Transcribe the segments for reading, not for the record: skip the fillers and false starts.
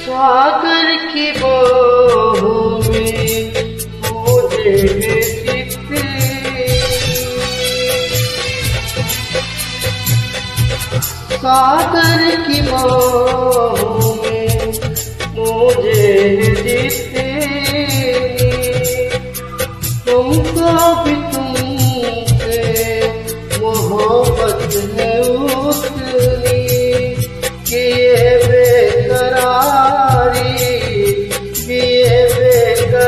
सागर की बाहों में मुझे जीते, सागर की बाहों में मुझे जीते, तुमको भी तुमसे मोहब्बत है उतनी कि ये बेकरारी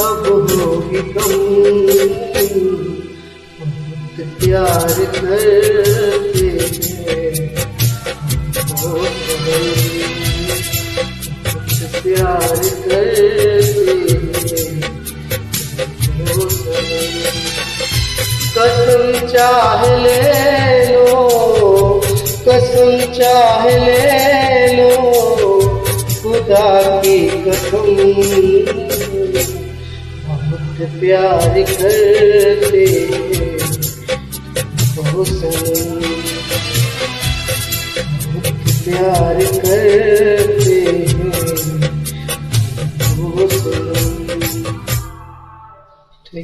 अब होगी तुम बहुत प्यार करते हैं, बहुत प्यार करते हैं। कसम चाह ले लो, कसम चाह ले लो, खुदा की कसम बहुत प्यार करते हैं, बहुत